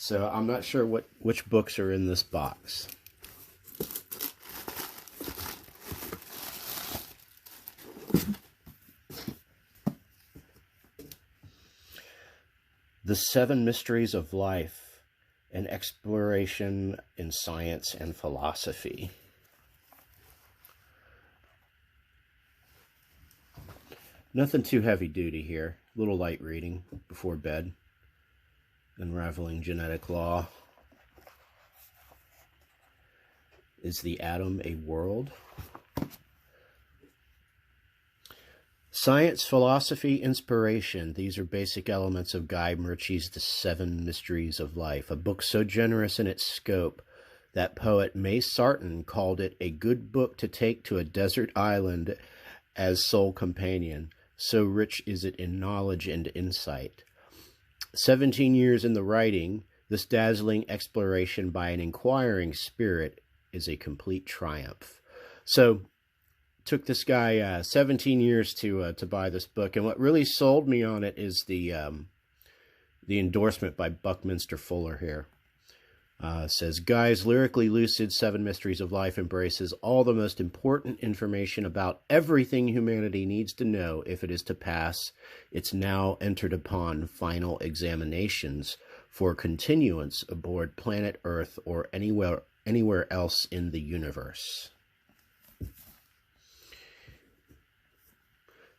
So I'm not sure which books are in this box. The Seven Mysteries of Life, an exploration in science and philosophy. Nothing too heavy duty here. A little light reading before bed. Unraveling Genetic Law. Is the Atom a World? Science, philosophy, inspiration. These are basic elements of Guy Murchie's The Seven Mysteries of Life, a book so generous in its scope that poet May Sarton called it a good book to take to a desert island as sole companion. So rich is it in knowledge and insight. 17 years in the writing, this dazzling exploration by an inquiring spirit is a complete triumph. So, took this guy 17 years to buy this book, and what really sold me on it is the endorsement by Buckminster Fuller here. Says, Guy's lyrically lucid Seven Mysteries of Life embraces all the most important information about everything humanity needs to know if it is to pass its now entered upon final examinations for continuance aboard planet Earth or anywhere else in the universe.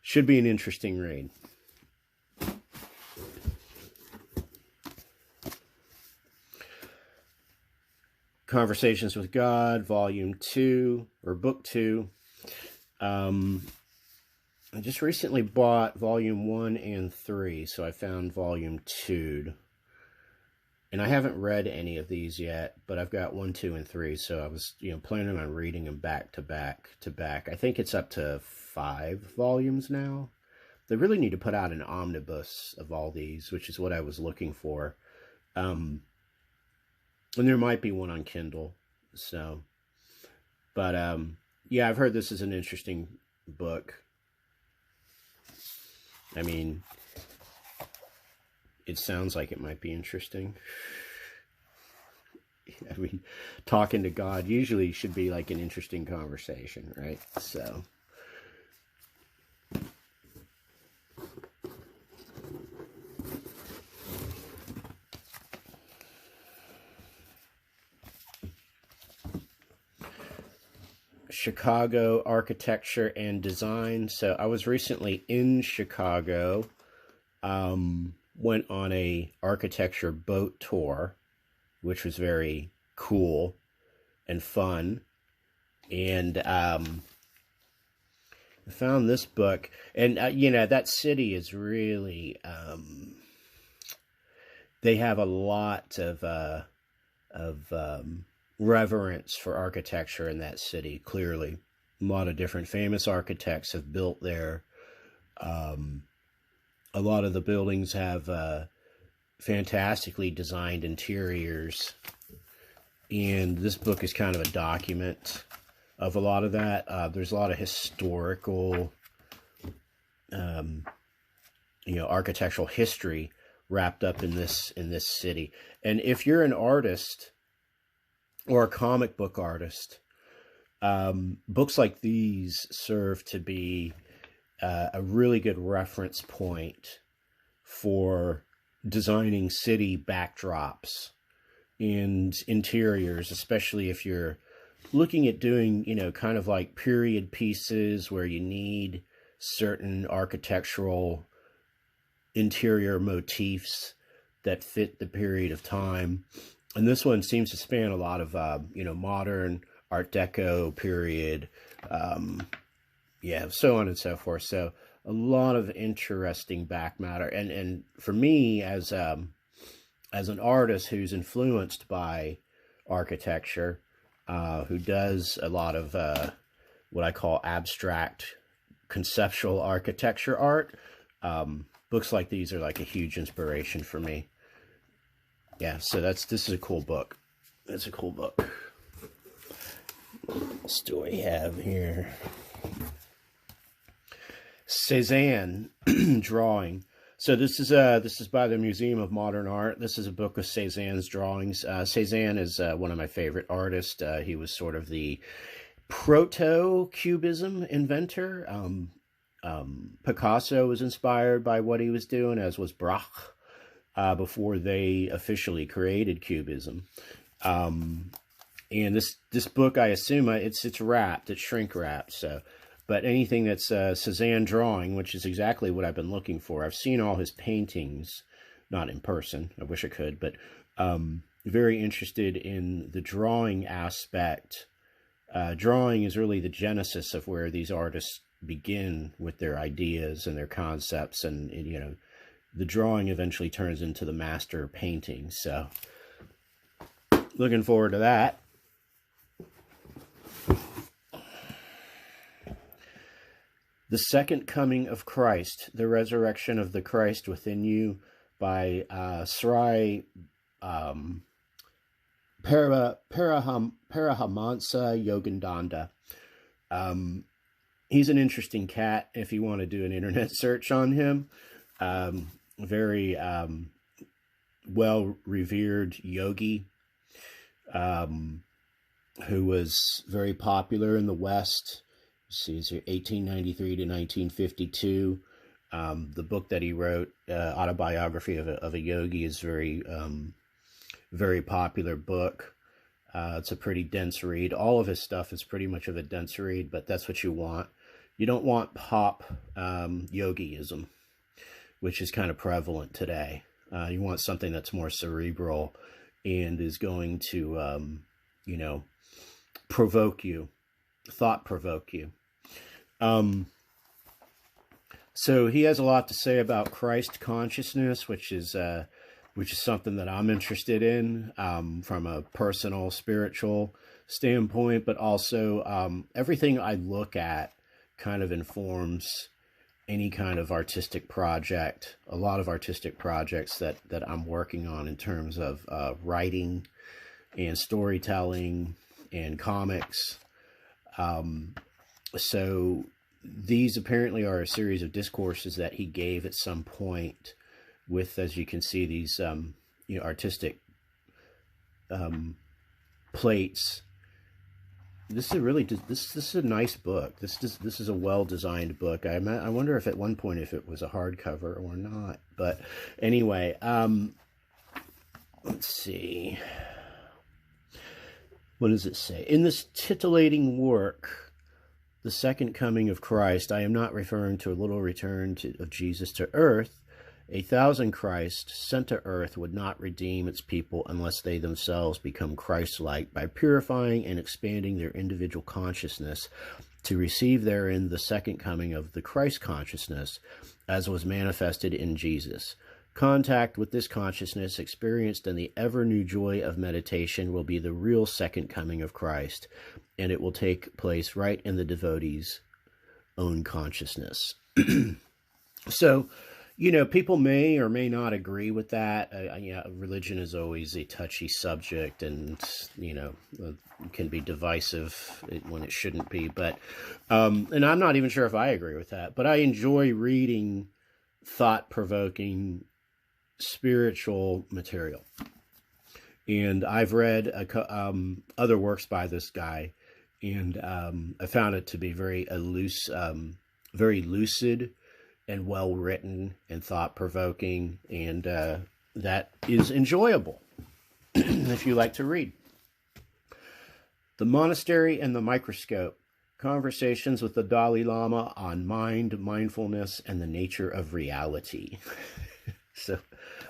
Should be an interesting read. Conversations with God, Volume 2, or Book 2. I just recently bought Volume 1 and 3, so I found Volume 2. And I haven't read any of these yet, but I've got 1, 2, and 3, so I was, planning on reading them back to back to back. I think it's up to 5 volumes now. They really need to put out an omnibus of all these, which is what I was looking for. And there might be one on Kindle, so. But, yeah, I've heard this is an interesting book. I mean, it sounds like it might be interesting. I mean, talking to God usually should be like an interesting conversation, right? So. Chicago Architecture and Design. So I was recently in Chicago, went on a architecture boat tour, which was very cool and fun. And I found this book, and that city is really, they have a lot of reverence for architecture in that city, clearly. A lot of different famous architects have built there. A lot of the buildings have fantastically designed interiors. And this book is kind of a document of a lot of that. There's a lot of historical, architectural history wrapped up in this city. And if you're an artist or a comic book artist, books like these serve to be a really good reference point for designing city backdrops and interiors, especially if you're looking at doing, kind of like period pieces where you need certain architectural interior motifs that fit the period of time. And this one seems to span a lot of, modern, Art Deco, period, so on and so forth. So a lot of interesting back matter. And for me, as an artist who's influenced by architecture, who does a lot of what I call abstract conceptual architecture art, books like these are like a huge inspiration for me. Yeah, so this is a cool book. It's a cool book. What else do we have here? Cézanne drawing. So this is by the Museum of Modern Art. This is a book of Cézanne's drawings. Cézanne is one of my favorite artists. He was sort of the proto-cubism inventor. Picasso was inspired by what he was doing, as was Braque, before they officially created cubism. And this book, I assume it's wrapped, it's shrink wrapped. So, but anything that's Cézanne drawing, which is exactly what I've been looking for. I've seen all his paintings, not in person. I wish I could, but very interested in the drawing aspect. Drawing is really the genesis of where these artists begin with their ideas and their concepts, and you know, the drawing eventually turns into the master painting. So, looking forward to that. The Second Coming of Christ, The Resurrection of the Christ Within You, by Sri Paramahansa Yogananda. He's an interesting cat if you want to do an internet search on him. Very well-revered yogi who was very popular in the West. See, it's 1893 to 1952. The book that he wrote, Autobiography of a Yogi, is very popular book. It's a pretty dense read. All of his stuff is pretty much of a dense read, but that's what you want. You don't want pop yogiism, which is kind of prevalent today. You want something that's more cerebral and is going to, you know, provoke you, thought-provoke you. So he has a lot to say about Christ consciousness, which is something that I'm interested in from a personal, spiritual standpoint, but also everything I look at kind of informs any kind of artistic project, a lot of artistic projects that I'm working on in terms of writing and storytelling and comics. So these apparently are a series of discourses that he gave at some point with, as you can see, these you know, artistic plates. This is really this is a nice book. This is a well-designed book. I wonder if at one point if it was a hardcover or not. But anyway, let's see. What does it say? In this titillating work, The Second Coming of Christ, I am not referring to a little return of Jesus to earth. 1,000 Christs sent to earth would not redeem its people unless they themselves become Christ-like by purifying and expanding their individual consciousness to receive therein the second coming of the Christ consciousness, as was manifested in Jesus. Contact with this consciousness, experienced in the ever-new joy of meditation, will be the real second coming of Christ, and it will take place right in the devotee's own consciousness. So, you know, people may or may not agree with that. Yeah, religion is always a touchy subject, and you know, can be divisive when it shouldn't be. But, and I'm not even sure if I agree with that. But I enjoy reading thought-provoking spiritual material, and I've read other works by this guy, and I found it to be very lucid and well-written and thought-provoking, and that is enjoyable if you like to read. The Monastery and the Microscope, Conversations with the Dalai Lama on Mind, Mindfulness, and the Nature of Reality. So,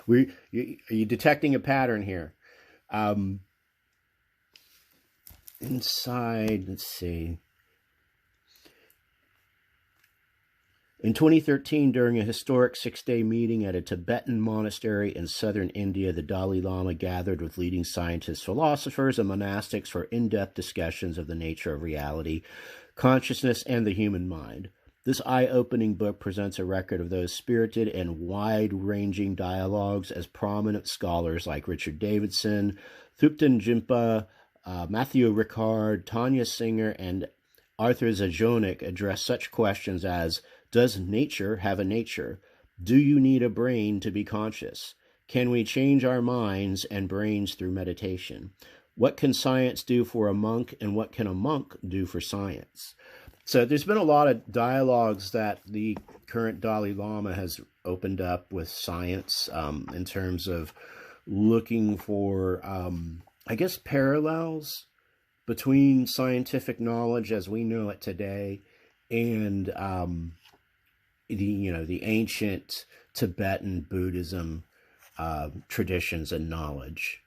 are you detecting a pattern here? Inside, let's see. In 2013, during a historic 6-day meeting at a Tibetan monastery in southern India, the Dalai Lama gathered with leading scientists, philosophers, and monastics for in-depth discussions of the nature of reality, consciousness, and the human mind. This eye-opening book presents a record of those spirited and wide-ranging dialogues as prominent scholars like Richard Davidson, Thupten Jinpa, Matthew Ricard, Tanya Singer, and Arthur Zajonik address such questions as, does nature have a nature? Do you need a brain to be conscious? Can we change our minds and brains through meditation? What can science do for a monk, and what can a monk do for science? So there's been a lot of dialogues that the current Dalai Lama has opened up with science in terms of looking for, I guess, parallels between scientific knowledge as we know it today and the ancient Tibetan Buddhism traditions and knowledge,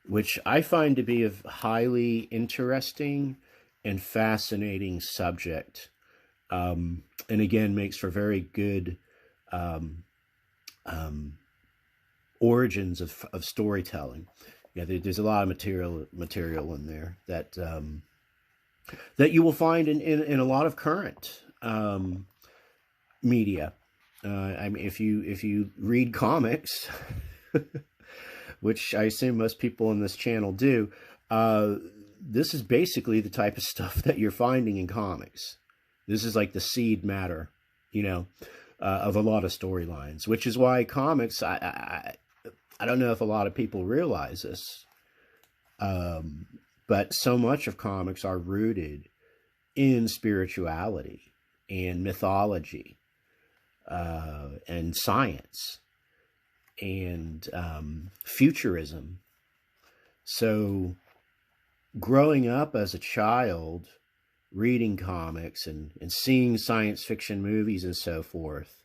which I find to be a highly interesting and fascinating subject, and again makes for very good origins of storytelling. Yeah, there's a lot of material in there that that you will find in a lot of current media. I mean, if you read comics, which I assume most people in this channel do, this is basically the type of stuff that you're finding in comics. This is like the seed matter, of a lot of storylines, which is why comics, I don't know if a lot of people realize this, but so much of comics are rooted in spirituality and mythology and science and futurism. So growing up as a child, reading comics and seeing science fiction movies and so forth,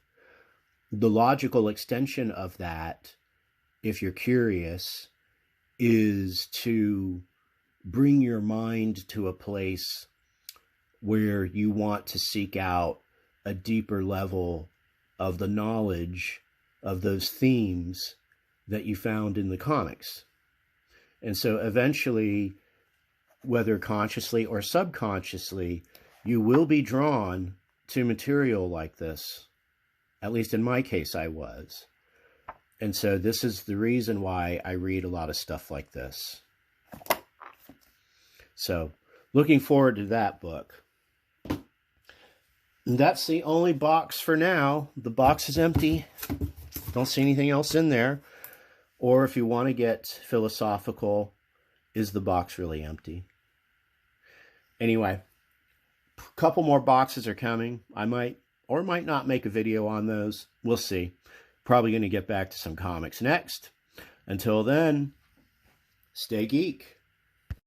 the logical extension of that, if you're curious, is to bring your mind to a place where you want to seek out a deeper level of the knowledge of those themes that you found in the comics. And so eventually, whether consciously or subconsciously, you will be drawn to material like this. At least in my case, I was. And so this is the reason why I read a lot of stuff like this. So, looking forward to that book. And that's the only box for now. The box is empty. Don't see anything else in there. Or if you want to get philosophical, is the box really empty? Anyway, a couple more boxes are coming. I might or might not make a video on those. We'll see. Probably going to get back to some comics next. Until then, stay geek.